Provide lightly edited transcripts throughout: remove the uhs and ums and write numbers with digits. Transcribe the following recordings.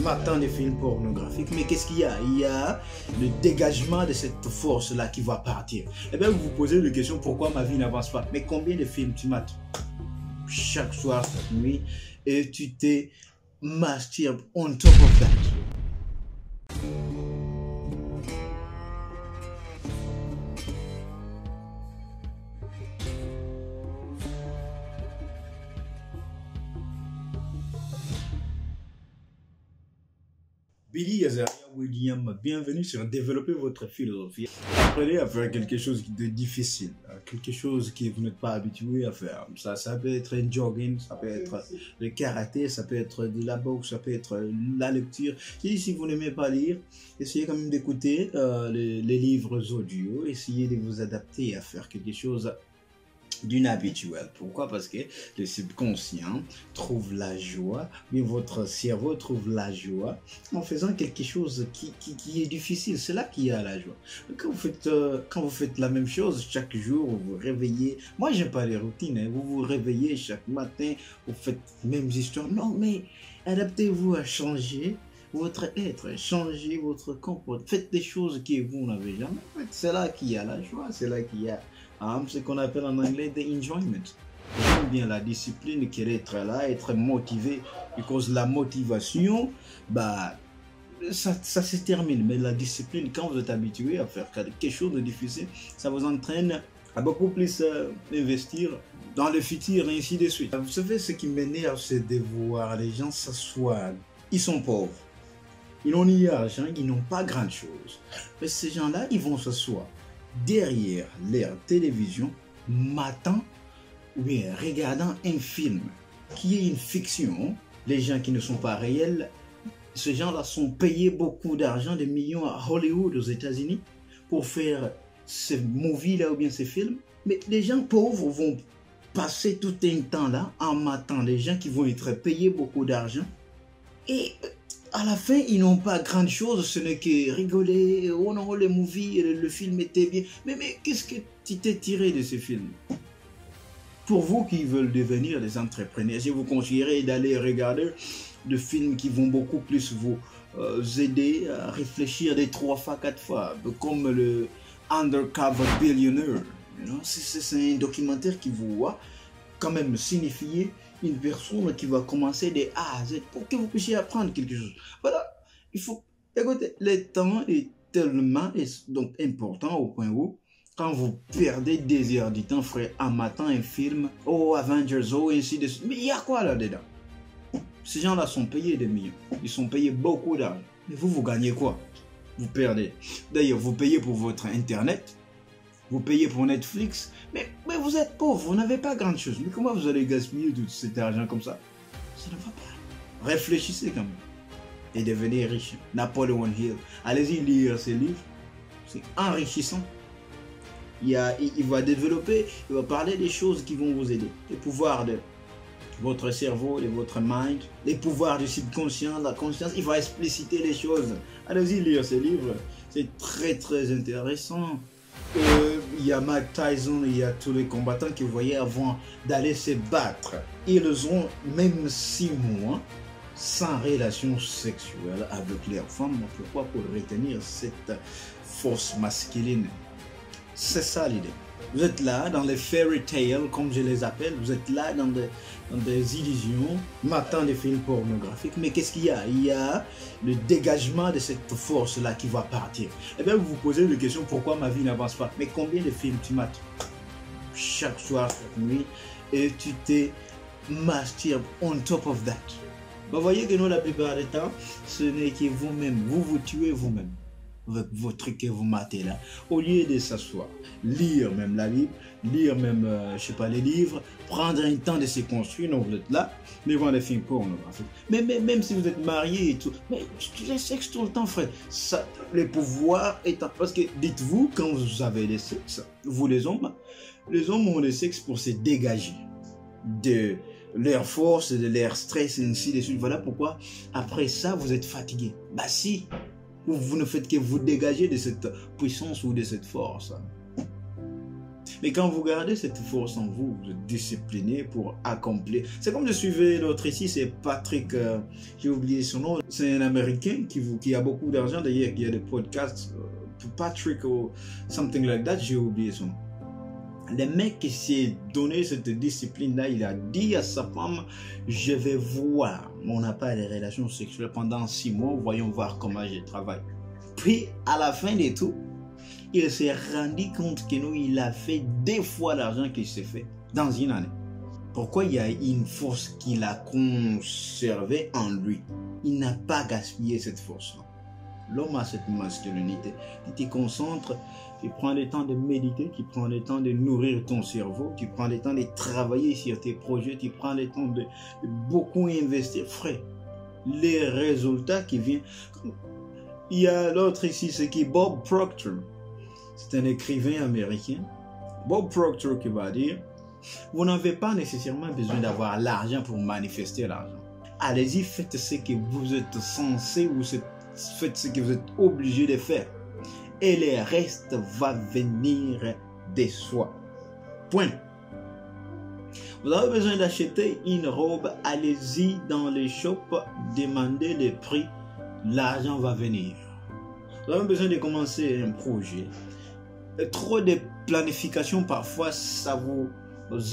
matin des films pornographiques, mais qu'est-ce qu'il y a? Il y a le dégagement de cette force-là qui va partir. Et bien, vous vous posez la question, pourquoi ma vie n'avance pas? Mais combien de films tu mates chaque soir, chaque nuit, et tu t'es masturbé on top of that? Billy Azaria William, bienvenue sur Développer votre philosophie. Apprenez à faire quelque chose de difficile, quelque chose que vous n'êtes pas habitué à faire. Ça peut être un jogging, ça peut être le karaté, ça peut être de la boxe, ça peut être la lecture. Si vous n'aimez pas lire, essayez quand même d'écouter les livres audio, essayez de vous adapter à faire quelque chose d'inhabituel. Pourquoi? Parce que le subconscient trouve la joie, mais votre cerveau trouve la joie en faisant quelque chose qui est difficile. C'est là qu'il y a la joie. Quand vous faites la même chose chaque jour, vous vous réveillez. Moi, j'aime pas les routines. Hein. Vous vous réveillez chaque matin, vous faites les mêmes histoires. Non, mais adaptez-vous à changer votre être, changez votre comportement. Faites des choses que vous n'avez jamais faites. C'est là qu'il y a la joie, c'est là qu'il y a ce qu'on appelle en anglais the enjoyment. J'aime bien la discipline, qui est être là, être motivé, parce que la motivation, ça se termine. Mais la discipline, quand vous êtes habitué à faire quelque chose de difficile, ça vous entraîne à beaucoup plus investir dans le futur et ainsi de suite. Vous savez, ce qui m'énerve, c'est de voir les gens s'asseoir. Ils sont pauvres. Ils n'ont ni argent, ils n'ont pas grand chose. Mais ces gens-là, ils vont s'asseoir derrière leur télévision, matin, ou bien regardant un film qui est une fiction. Les gens qui ne sont pas réels, ces gens-là sont payés beaucoup d'argent, des millions à Hollywood aux États-Unis pour faire ces movies-là ou bien ces films. Mais les gens pauvres vont passer tout un temps là en matant les gens qui vont être payés beaucoup d'argent. Et à la fin, ils n'ont pas grand chose, ce n'est que rigoler. Oh non, le movie, le film était bien. Mais qu'est-ce que tu t'es tiré de ce film? Pour vous qui veulent devenir des entrepreneurs, si vous considérez d'aller regarder des films qui vont beaucoup plus vous aider à réfléchir des 3 fois, 4 fois, comme le Undercover Billionaire. C'est un documentaire qui vous voit quand même signifier une personne qui va commencer de A à Z pour que vous puissiez apprendre quelque chose. Voilà, il faut écouter. Le temps est tellement donc important au point où quand vous perdez des heures du temps, frère, en matin un film, Avengers, ainsi de suite. Mais il y a quoi là-dedans? Ces gens-là sont payés des millions. Ils sont payés beaucoup d'argent. Mais vous gagnez quoi? Vous perdez. D'ailleurs, vous payez pour votre Internet. Vous payez pour Netflix, mais vous êtes pauvre, vous n'avez pas grand chose. Mais comment vous allez gaspiller tout cet argent comme ça? Ça ne va pas. Réfléchissez quand même. Et devenez riche. Napoleon Hill. Allez-y lire ses livres. C'est enrichissant. Il va développer, il va parler des choses qui vont vous aider. Les pouvoirs de votre cerveau, de votre mind, les pouvoirs du subconscient, la conscience. Il va expliciter les choses. Allez-y lire ses livres. C'est très très intéressant. Il y a Mike Tyson, il y a tous les combattants que vous voyez avant d'aller se battre. Ils ont même 6 mois sans relation sexuelle avec leurs femmes. Pourquoi? Pour retenir cette force masculine. C'est ça l'idée. Vous êtes là dans les fairy tales, comme je les appelle. Vous êtes là dans des illusions, matant des films pornographiques. Mais qu'est-ce qu'il y a? Il y a le dégagement de cette force-là qui va partir. Et bien, vous vous posez la question, pourquoi ma vie n'avance pas? Mais combien de films tu mates chaque soir, chaque nuit, et tu t'es masturbé on top of that? Vous voyez que nous, la plupart du temps, ce n'est que vous-même. Vous vous tuez vous-même avec vos trucs que vous matez là, au lieu de s'asseoir, lire même la Bible, lire même, je sais pas, les livres, prendre un temps de se construire. Donc vous êtes là, devant les films pornographiques. Mais même si vous êtes marié et tout, mais le sexe tout le temps, frère, ça, le pouvoir est parce que dites-vous, quand vous avez le sexe, vous les hommes ont le sexe pour se dégager de leur force, de leur stress et ainsi de suite. Voilà pourquoi après ça vous êtes fatigué. Bah si vous ne faites que vous dégager de cette puissance ou de cette force. Mais quand vous gardez cette force en vous, vous êtes discipliné pour accomplir. C'est comme je suivais l'autre ici, c'est Patrick, j'ai oublié son nom. C'est un Américain qui a beaucoup d'argent, d'ailleurs, qui a des podcasts. Patrick ou something like that, j'ai oublié son nom. Le mec qui s'est donné cette discipline-là, il a dit à sa femme, je vais voir, on n'a pas des relations sexuelles pendant 6 mois, voyons voir comment je travaille. Puis, à la fin de tout, il s'est rendu compte que nous, il a fait 2 fois l'argent qu'il s'est fait dans une année. Pourquoi? Il y a une force qu'il a conservée en lui. Il n'a pas gaspillé cette force-là. L'homme a cette masculinité. Tu te concentres, tu prends le temps de méditer, tu prends le temps de nourrir ton cerveau, tu prends le temps de travailler sur tes projets, tu prends le temps de beaucoup investir. Frère, les résultats qui viennent. Il y a l'autre ici, c'est qui Bob Proctor. C'est un écrivain américain. Bob Proctor qui va dire, vous n'avez pas nécessairement besoin d'avoir l'argent pour manifester l'argent. Allez-y, faites ce que vous êtes censé ou faites ce que vous êtes obligé de faire. Et le reste va venir de soi. Point. Vous avez besoin d'acheter une robe, allez-y dans les shops, demandez le prix, l'argent va venir. Vous avez besoin de commencer un projet. Trop de planification, parfois, ça vous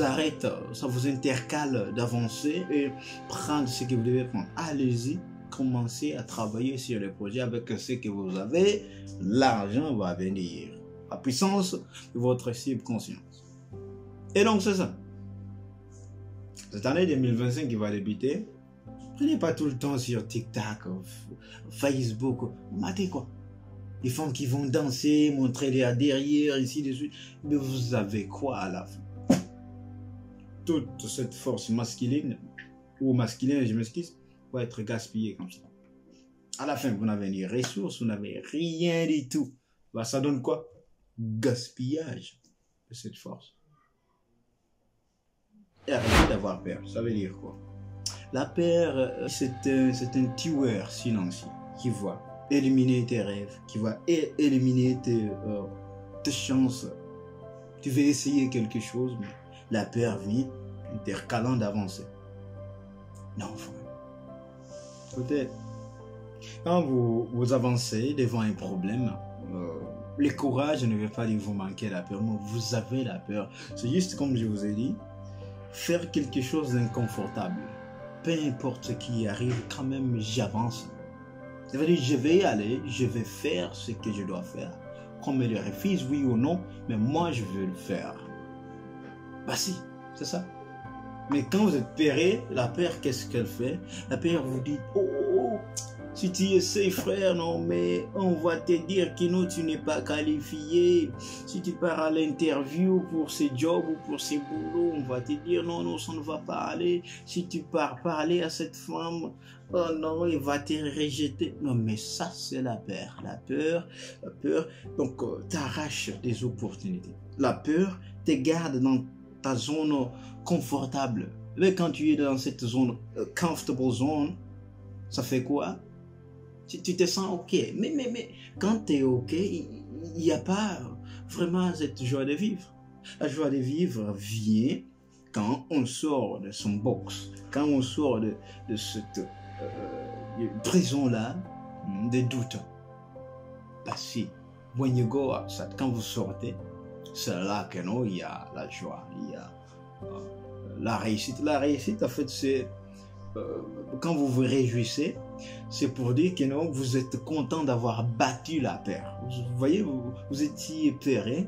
arrête, ça vous intercale d'avancer et prendre ce que vous devez prendre. Allez-y, commencez à travailler sur le projet avec ce que vous avez. L'argent va venir. La puissance de votre subconscience. Et donc, c'est ça. Cette année 2025 qui va débuter, prenez pas tout le temps sur TikTok, Facebook, matez quoi. Les femmes qui vont danser, montrer les derrière, ici, de suite. Mais vous avez quoi à la fin? Toute cette force masculine, ou masculine, je m'excuse, va être gaspillée comme ça. À la fin, vous n'avez ni ressources, vous n'avez rien du tout. Bah, ça donne quoi? Gaspillage de cette force. Et arrêtez d'avoir peur. Ça veut dire quoi? La peur, c'est un tueur silencieux qui va éliminer tes rêves, qui va éliminer tes chances. Tu veux essayer quelque chose, mais la peur vient intercalant d'avancer. Non, frère. Peut-être. Quand vous avancez devant un problème, le courage ne veut pas dire vous manquez la peur. Non, vous avez la peur. C'est juste comme je vous ai dit, faire quelque chose d'inconfortable. Peu importe ce qui arrive, quand même j'avance. Ça veut dire je vais y aller, je vais faire ce que je dois faire. Qu'on me le refuse, oui ou non, mais moi je veux le faire. Bah si, c'est ça. Mais quand vous êtes peuré, la peur, qu'est-ce qu'elle fait? La peur vous dit, oh, si tu essaies frère, non, mais on va te dire que non, tu n'es pas qualifié. Si tu pars à l'interview pour ce job ou pour ce boulot, on va te dire, non, non, ça ne va pas aller. Si tu pars parler à cette femme, oh non, il va te rejeter. Non, mais ça, c'est la peur. La peur, donc t'arrache des opportunités. La peur te garde dans ta zone confortable. Mais quand tu es dans cette zone, comfortable zone, ça fait quoi? Tu te sens ok. Mais quand tu es ok, il n'y a pas vraiment cette joie de vivre. La joie de vivre vient quand on sort de son box, quand on sort de cette prison-là, des doutes. Parce que, when you go outside, quand vous sortez, c'est là que non, il y a la joie, il y a la réussite. La réussite, en fait, c'est quand vous vous réjouissez, c'est pour dire que non, vous êtes content d'avoir battu la peur. Vous voyez, vous étiez peuré,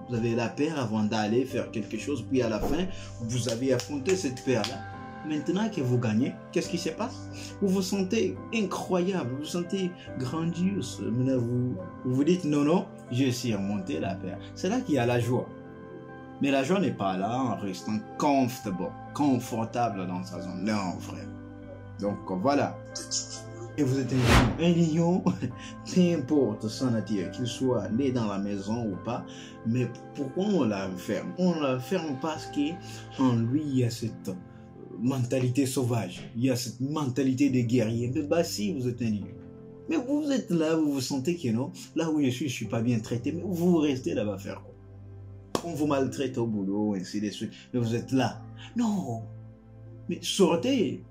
vous avez la peur avant d'aller faire quelque chose, puis à la fin, vous avez affronté cette peur-là. Maintenant que vous gagnez, qu'est-ce qui se passe? Vous vous sentez incroyable, vous vous sentez grandiose. Maintenant, vous vous dites non, non, j'ai surmonté la peur. C'est là qu'il y a la joie. Mais la joie n'est pas là en restant confortable dans sa zone. Non, frère. Donc voilà. Et vous êtes un lion, peu importe sa nature, qu'il soit né dans la maison ou pas. Mais pourquoi on l'enferme? On l'enferme parce qu'en lui, il y a cette mentalité sauvage. Il y a cette mentalité de guerrier. Mais bah si, vous êtes un lion. Mais vous êtes là, vous vous sentez que non. Là où je suis pas bien traité. Mais vous restez là-bas faire quoi? on vous maltraite au boulot, ainsi de suite, mais vous êtes là. Non, mais sortez.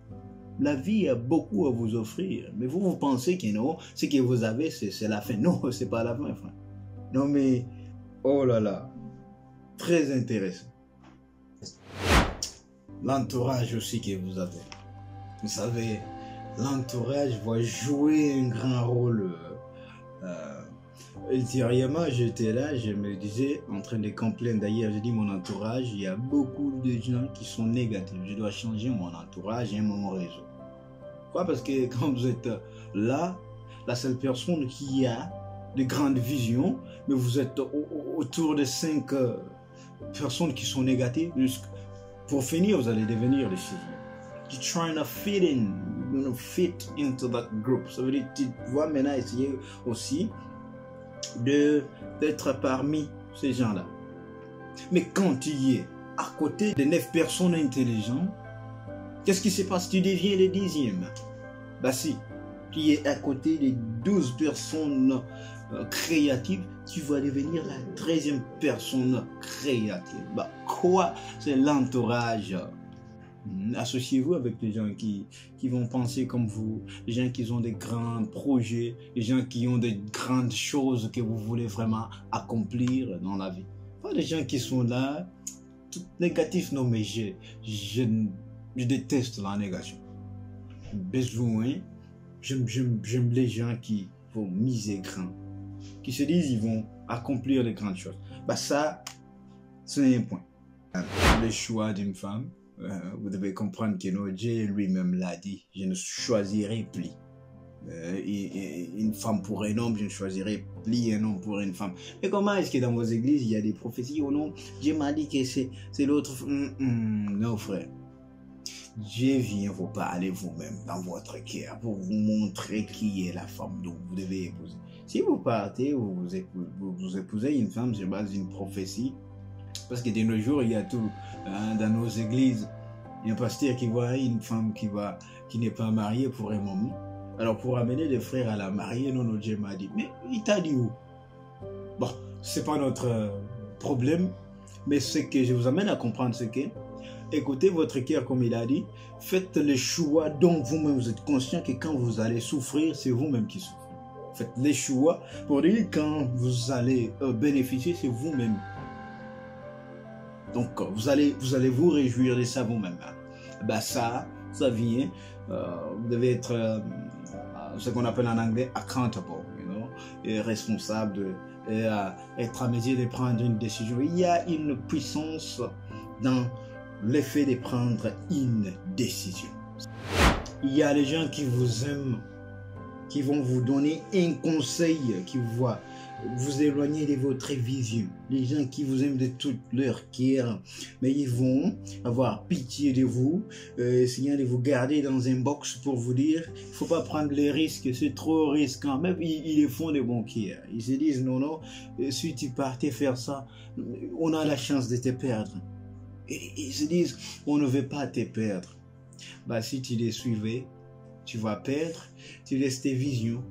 La vie a beaucoup à vous offrir, mais vous pensez que non, ce que vous avez, c'est la fin. Non, c'est pas la fin, frère. Non, mais, oh là là, très intéressant. L'entourage aussi que vous avez. Vous savez, l'entourage va jouer un grand rôle. Ultérieurement, j'étais là, je me disais, en train de complaindre. D'ailleurs, j'ai dit mon entourage, il y a beaucoup de gens qui sont négatifs. Je dois changer mon entourage et mon réseau. Pourquoi? Parce que quand vous êtes là, la seule personne qui a de grandes visions, mais vous êtes autour de 5 personnes qui sont négatives. Pour finir, vous allez devenir les civiles. You're trying to fit in, fit into that group. Ça veut dire que tu vas maintenant essayer aussi d'être parmi ces gens-là. Mais quand tu y es à côté de 9 personnes intelligentes, qu'est-ce qui se passe? Tu deviens le 10e. Bah si, tu es à côté de 12 personnes créatives, tu vas devenir la 13e personne créative. Bah quoi? C'est l'entourage. Associez-vous avec les gens qui vont penser comme vous, les gens qui ont des grands projets, les gens qui ont des grandes choses que vous voulez vraiment accomplir dans la vie. Pas les gens qui sont là, tout négatifs. Non, mais je déteste la négation. Besoin, j'aime les gens qui vont miser grand, qui se disent ils vont accomplir les grandes choses. Bah ça, c'est un point. Le choix d'une femme. Vous devez comprendre que Dieu lui-même l'a dit, je ne choisirai plus une femme pour un homme, je ne choisirai plus un homme pour une femme. Mais comment est-ce que dans vos églises, il y a des prophéties? Oh non, Dieu m'a dit que c'est l'autre. Non frère, Dieu vient vous parler vous-même dans votre cœur pour vous montrer qui est la femme dont vous devez épouser. Si vous partez, vous épousez une femme sur base d'une prophétie, parce que de nos jours, il y a tout. Dans nos églises, il y a un pasteur qui voit une femme qui n'est pas mariée pour un moment. Alors, pour amener des frères à la marier, non, Dieu m'a dit, mais il t'a dit où? Bon, c'est pas notre problème, mais ce que je vous amène à comprendre, c'est que, écoutez votre cœur comme il a dit, faites les choix dont vous-même vous êtes conscient que quand vous allez souffrir, c'est vous-même qui souffrez. Faites les choix pour dire quand vous allez bénéficier, c'est vous-même. Donc, vous allez vous réjouir de ça vous-même. Ben ça vient. Vous devez être ce qu'on appelle en anglais accountable, et responsable, et être à mesure de prendre une décision. Il y a une puissance dans l'effet de prendre une décision. Il y a les gens qui vous aiment, qui vont vous donner un conseil, qui vont vous éloigner de votre vision. Les gens qui vous aiment de tout leur cœur, mais ils vont avoir pitié de vous, essayant de vous garder dans un box pour vous dire, il ne faut pas prendre les risques, c'est trop risquant. Même ils le font de bon cœur. Ils se disent, non, si tu partais faire ça, on a la chance de te perdre. Et ils se disent, on ne veut pas te perdre. Bah, si tu les suivais, tu vas perdre, tu laisses tes visions.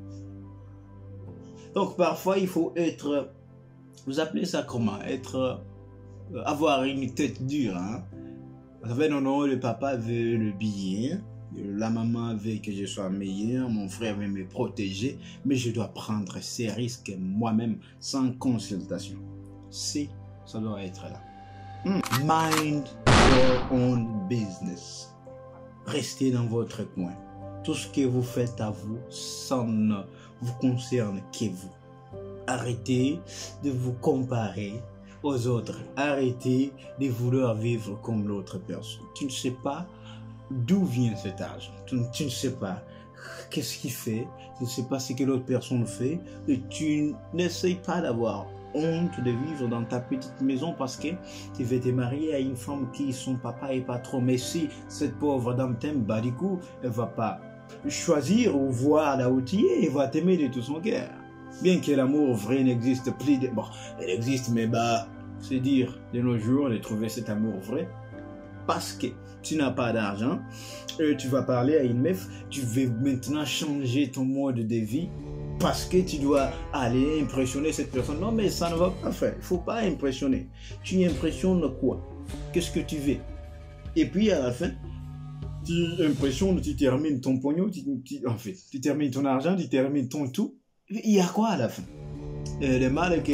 Donc parfois il faut être, vous appelez ça comment? Avoir une tête dure. Hein? Vous savez, non, le papa veut le billet, la maman veut que je sois meilleur, mon frère veut me protéger, mais je dois prendre ces risques moi-même sans consultation. Si, ça doit être là. Mind your own business. Restez dans votre coin. Tout ce que vous faites à vous, ça ne vous concerne que vous. Arrêtez de vous comparer aux autres. Arrêtez de vouloir vivre comme l'autre personne. Tu ne sais pas d'où vient cet argent. Tu ne sais pas qu'est-ce qu'il fait. Tu ne sais pas ce que l'autre personne fait. Et tu n'essayes pas d'avoir honte de vivre dans ta petite maison parce que tu veux te marier à une femme qui son papa est pas trop. Mais si cette pauvre dame t'aime, bah du coup, elle va pas choisir ou voir là où tu es, elle va t'aimer de tout son cœur. Bien que l'amour vrai n'existe plus, bon, elle existe, mais bah, c'est dire de nos jours de trouver cet amour vrai. Parce que tu n'as pas d'argent, tu vas parler à une meuf, tu veux maintenant changer ton mode de vie. parce que tu dois aller impressionner cette personne. Non, mais ça ne va pas faire. Il ne faut pas impressionner. Tu impressionnes quoi? Qu'est-ce que tu veux? Et puis à la fin, tu impressionnes, tu termines ton pognon, tu termines ton argent, tu termines ton tout. Il y a quoi à la fin? Le mal est que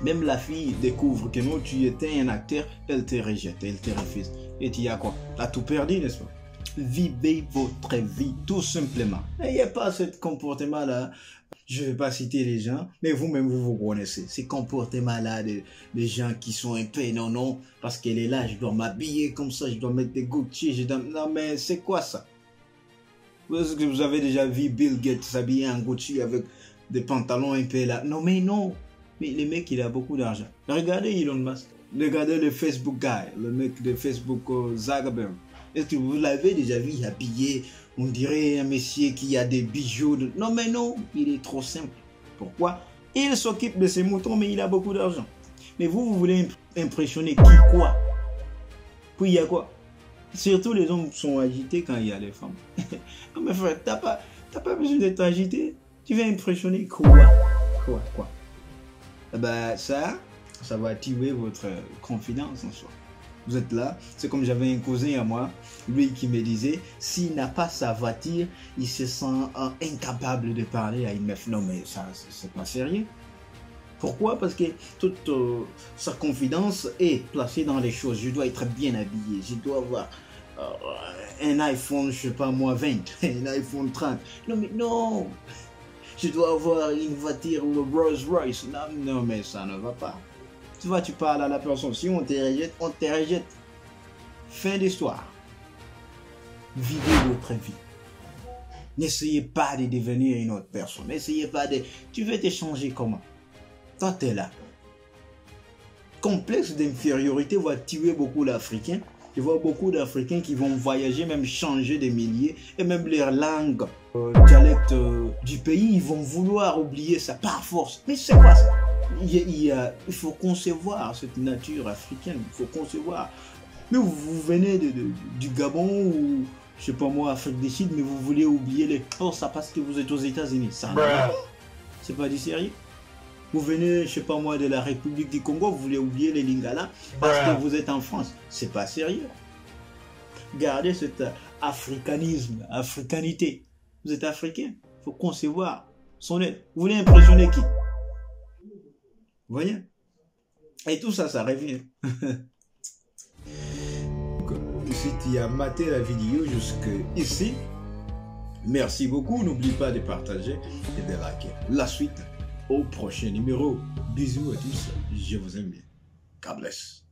même la fille découvre que non, tu étais un acteur, elle te rejette, elle te refuse. Et tu y as quoi? Tu as tout perdu, n'est-ce pas? Vivez votre vie, tout simplement. Il n'y a pas ce comportement-là. Je ne vais pas citer les gens, mais vous-même, vous connaissez. Ces comportements-là des gens qui sont un peu, non, parce qu'elle est là, je dois m'habiller comme ça, je dois mettre des Gucci, Non, mais c'est quoi ça? Est-ce que vous avez déjà vu Bill Gates s'habiller en Gucci avec des pantalons un peu là? Non, mais non. Mais le mec, il a beaucoup d'argent. Regardez Elon Musk. Regardez le Facebook guy, le mec de Facebook Zuckerberg. Est-ce que vous l'avez déjà vu habillé? On dirait un monsieur qui a des bijoux. Non, mais non, il est trop simple. Pourquoi? Il s'occupe de ses moutons, mais il a beaucoup d'argent. Mais vous voulez impressionner qui, quoi? Puis il y a quoi? Surtout les hommes sont agités quand il y a les femmes. Non, mais frère, t'as pas besoin d'être agité. Tu veux impressionner quoi? Quoi? Ben, ça va tuer votre confiance en soi. Vous êtes là, c'est comme j'avais un cousin à moi, lui qui me disait, s'il n'a pas sa voiture, il se sent incapable de parler à une meuf. Non mais ça, c'est pas sérieux. Pourquoi? Parce que toute sa confidence est placée dans les choses. Je dois être bien habillé, je dois avoir un iPhone, je sais pas moi, 20, un iPhone 30. Non mais non, je dois avoir une voiture ou un Rolls Royce. Non mais ça ne va pas. Tu vois, tu parles à la personne. Si on te rejette, on te rejette. Fin d'histoire. Vivez votre vie. N'essayez pas de devenir une autre personne. N'essayez pas de... Tu veux te changer comment? Toi, tu es là. Complexe d'infériorité va tuer beaucoup d'Africains. Je vois beaucoup d'Africains qui vont voyager, même changer de milieu. Et même leur langue, dialecte du pays, ils vont vouloir oublier ça par force. Mais c'est quoi ça? Il faut concevoir cette nature africaine, il faut concevoir. Mais vous venez du Gabon ou, je sais pas moi, Afrique du Sud, mais vous voulez oublier les... Oh, ça parce que vous êtes aux États-Unis. Ça, c'est pas du sérieux. Vous venez, je sais pas moi, de la République du Congo, vous voulez oublier les Lingala parce que vous êtes en France. C'est pas sérieux. Gardez cet africanisme, africanité. Vous êtes africain, il faut concevoir son être. Vous voulez impressionner qui? Vous voyez? Et tout ça, ça revient. Si tu as maté la vidéo jusqu'ici, merci beaucoup. N'oublie pas de partager et de liker. La suite au prochain numéro. Bisous à tous. Je vous aime bien. God bless.